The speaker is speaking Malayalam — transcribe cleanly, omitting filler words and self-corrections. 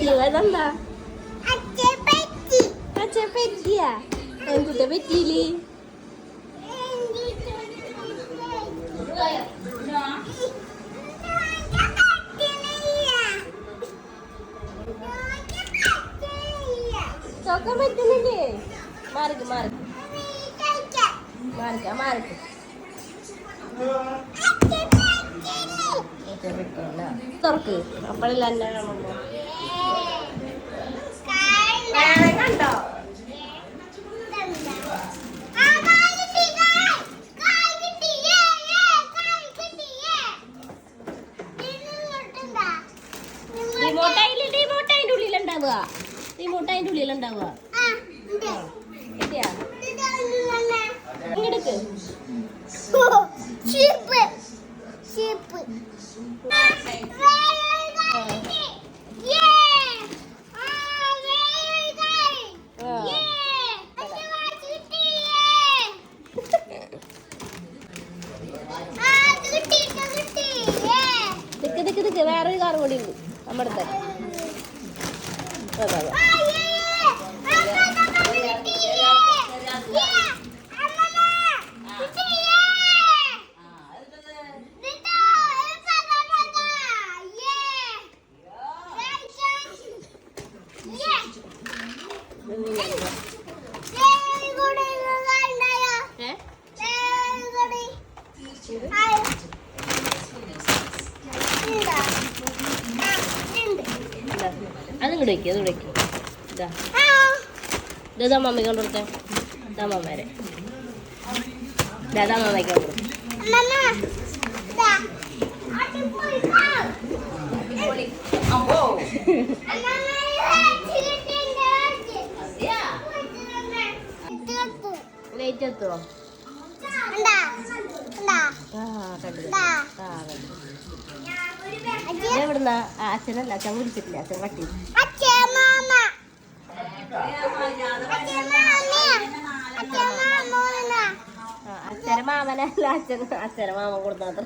അതെന്താ അച്ഛൻ പറ്റിയാ എന്തിട്ട് പറ്റിയില്ലേ ചോക്കാൻ പറ്റുന്നില്ലേ മാർക്ക് മാർക്ക് മാർക്ക് മാർക്ക് തുറക്ക് അപ്പോഴല്ല എന്നെ കാണുമ്പോ കണ്ടോ റിമോട്ട് അതിന്റെ ഉള്ളിലുണ്ടാവുക കിട്ടിയാ ഇങ്ങെടുക്ക് ദിക്ക് വേറൊരു കാർ കൂടി ഉണ്ട് നമ്മുടെ അടുത്ത് അതാ അതും കൂടെ വയ്ക്കും അതും കൂടെ വയ്ക്കും ഇതാ ഇതാ മമ്മി കൊണ്ട് കൊടുത്തേ ഇതാ മമ്മേരെ ഇതാ മമ്മയ്ക്ക് കൊണ്ട് കൊടുക്കും ലൈറ്റ് എത്തുവോ എവിടുന്ന അച്ഛനല്ല അച്ഛൻ വിളിച്ചിട്ടില്ല അച്ഛൻ കട്ടി അച്ഛന മാമനല്ല അച്ഛൻ അച്ഛന മാമൻ കൊടുത്താത്ര